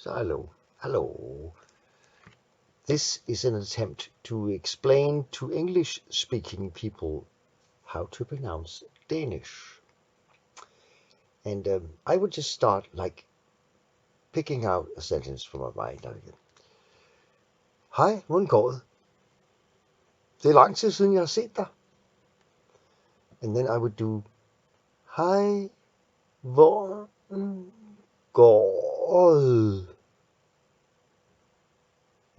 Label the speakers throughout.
Speaker 1: So hello. This is an attempt to explain to English-speaking people how to pronounce Danish. And I would just start like picking out a sentence from my mind. Hej, hvordan går det? Det er lang tid siden, jeg har set dig. And then I would do, hej, hvordan går det?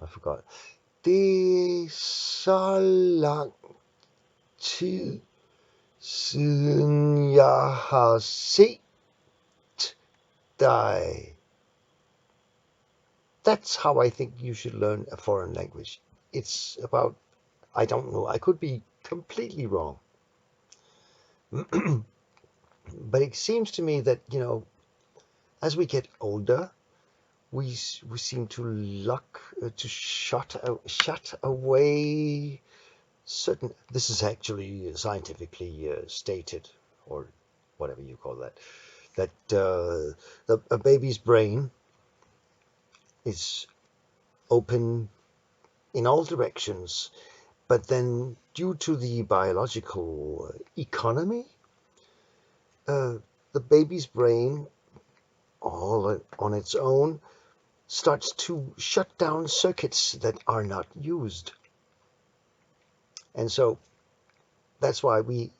Speaker 1: I forgot. Det er så lang tid siden jeg har set dig. That's how I think you should learn a foreign language. It's about, I don't know, I could be completely wrong. But it seems to me that, as we get older, we seem to shut away certain. This is actually scientifically stated, or whatever you call that. That a baby's brain is open in all directions, but then due to the biological economy, the baby's brain, all on its own, starts to shut down circuits that are not used. And so that's why we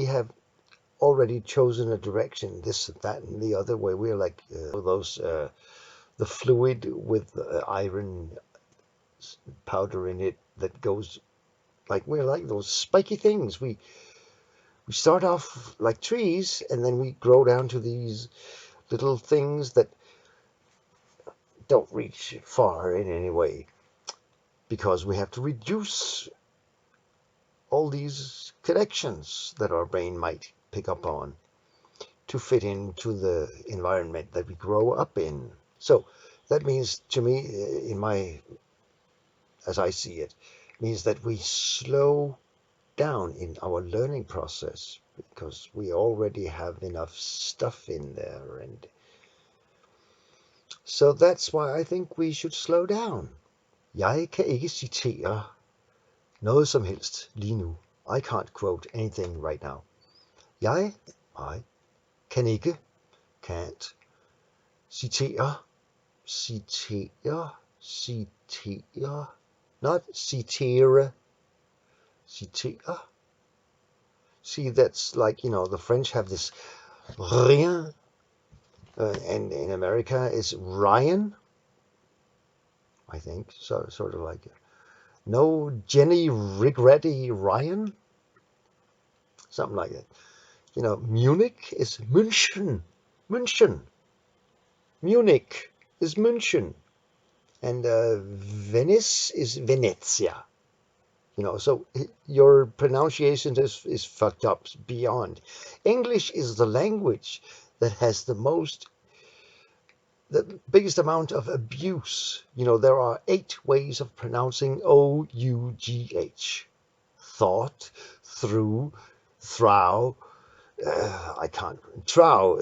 Speaker 1: have already chosen a direction, this, that, and the other, where we're like the fluid with iron powder in it that goes like, we're like those spiky things. We start off like trees, and then we grow down to these little things that don't reach far in any way, because we have to reduce all these connections that our brain might pick up on to fit into the environment that we grow up in. So that means, to me, as I see it, means that we slow down in our learning process, because we already have enough stuff in there. And so that's why I think we should slow down. Jeg kan ikke citere noget som helst lige nu. I can't quote anything right now. I kan ikke, can't, citere, not citere, citere. See, that's like, the French have this rien, and in America it's Ryan, I think, so sort of like, no Jenny Regretty Ryan, something like that. Munich is München, Munich is München, and Venice is Venezia. So your pronunciation is fucked up beyond. English is the language that has the biggest amount of abuse. There are 8 ways of pronouncing OUGH. Thought, through, throw, I can't, trow.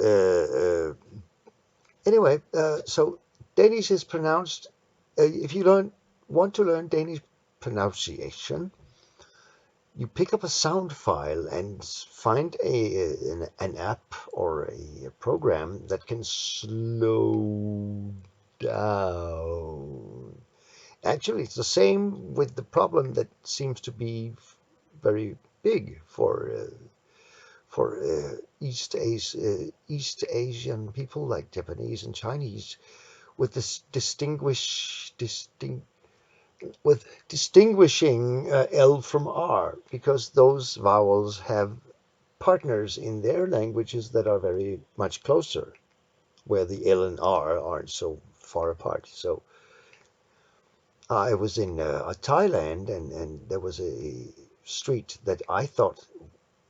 Speaker 1: Anyway, so Danish is pronounced, if you want to learn Danish pronunciation, you pick up a sound file and find an app or a program that can slow down. Actually, it's the same with the problem that seems to be very big for East Asian people like Japanese and Chinese, with this distinguishing L from R, because those vowels have partners in their languages that are very much closer, where the L and R aren't so far apart. So I was in Thailand, and there was a street that I thought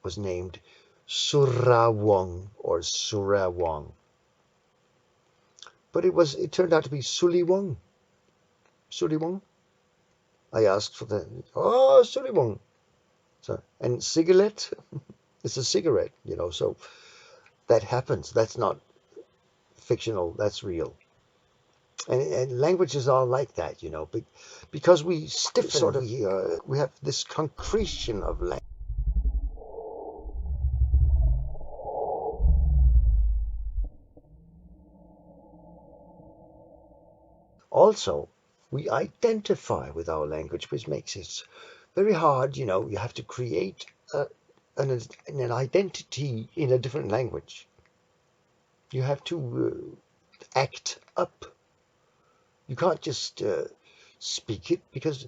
Speaker 1: was named Surawong or Surawong, but it turned out to be Suliwong. I asked for Suliwong. So, and cigarette, it's a cigarette, so that happens. That's not fictional, that's real. And languages are like that, because we stiffen, we have this concretion of language. Also, we identify with our language, which makes it very hard. You have to create an identity in a different language. You have to act up. You can't just speak it because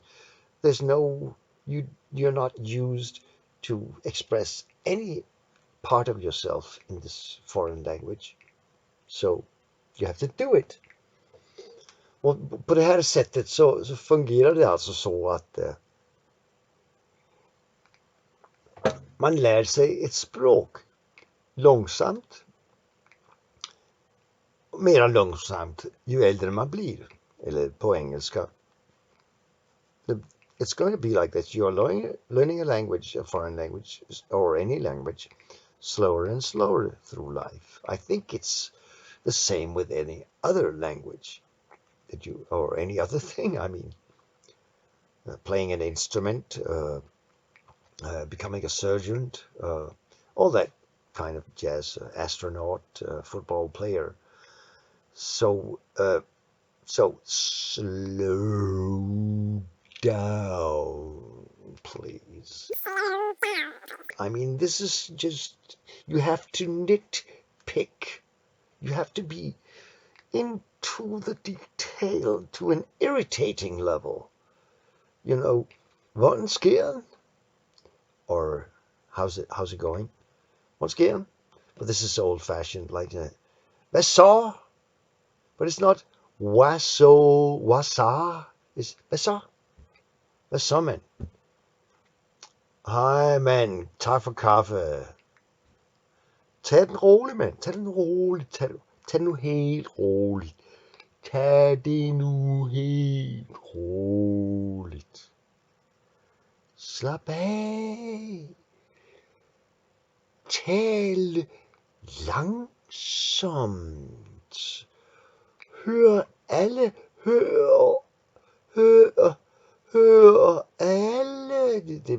Speaker 1: there's no you're not used to express any part of yourself in this foreign language. Så you have to do it. Och på det här sättet så fungerar det alltså så att man lär sig ett språk långsamt, mera långsamt ju äldre man blir. Eller på engelska. It's going to be like this. You're learning a language, a foreign language, or any language, slower and slower through life. I think it's the same with any other language or any other thing. I mean, playing an instrument, becoming a surgeon, all that kind of jazz, astronaut, football player. So slow down, please. I mean, this is just, you have to nitpick. You have to be into the detail to an irritating level. What sker? Or how's it going? What sker? But this is old fashioned, like hvad så? But it's not what så? It's hvad så? Hvad så, mand? Hej, mand. Tak for kaffe. Tag den roligt, mand. Tag den roligt. Tag den nu helt roligt. Tag det nu helt roligt. Slap af. Tal langsomt. Hør alle. Hør alle. Det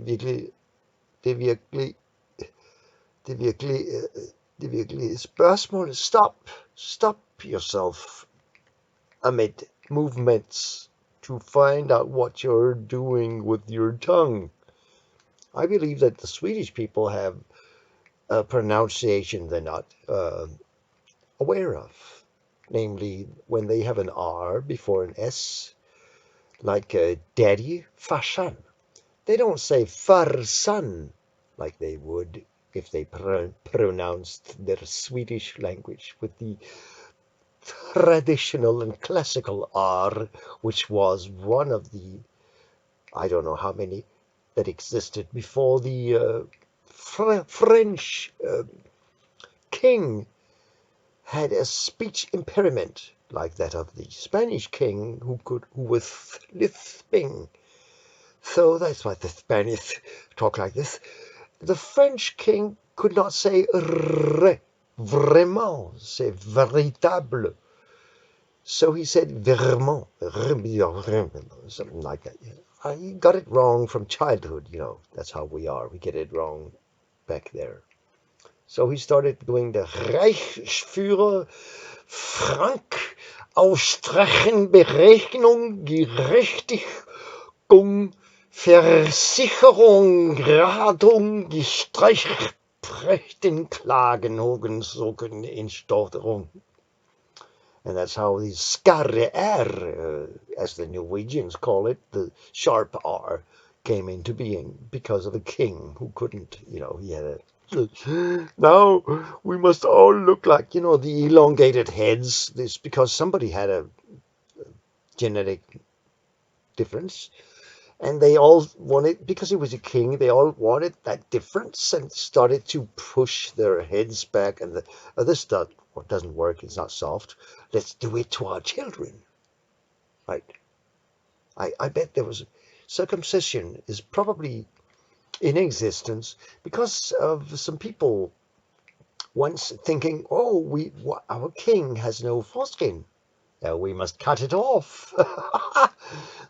Speaker 1: er virkelig spørgsmålet. Stop yourself amid movements to find out what you're doing with your tongue. I believe that the Swedish people have a pronunciation they're not aware of. Namely, when they have an R before an S, like daddy, farsan. They don't say farsan like they would if they pronounced their Swedish language with the traditional and classical R, which was one of the, I don't know how many that existed before the French king had a speech impairment like that of the Spanish king who was lisping. So that's why the Spanish talk like this. The French king could not say re, vraiment, c'est véritable. So he said vraiment, something like that. He got it wrong from childhood, That's how we are. We get it wrong back there. So he started doing the Reichsführer, Frank, Ausstrechen, Berechnung, Gerechtigung, Versicherung, Ratung, Gestreichsprechen, Klagen, Hogensogen, Instordung. And that's how the skarre R, as the Norwegians call it, the sharp R, came into being because of a king who couldn't, he had a... Now we must all look like, the elongated heads. This because somebody had a genetic difference. And they all wanted, because he was a king, they all wanted that difference and started to push their heads back. And this stuff doesn't work, it's not soft. Let's do it to our children. Right? I bet there was circumcision is probably in existence because of some people once thinking, our king has no foreskin. We must cut it off.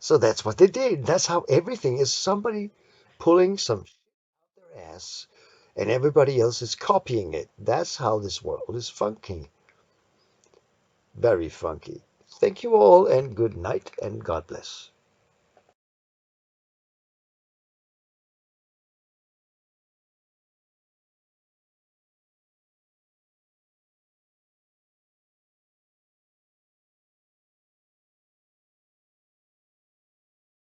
Speaker 1: So that's what they did. That's how everything is somebody pulling some their ass and everybody else is copying it. That's how this world is funky. Very funky. Thank you all and good night and God bless.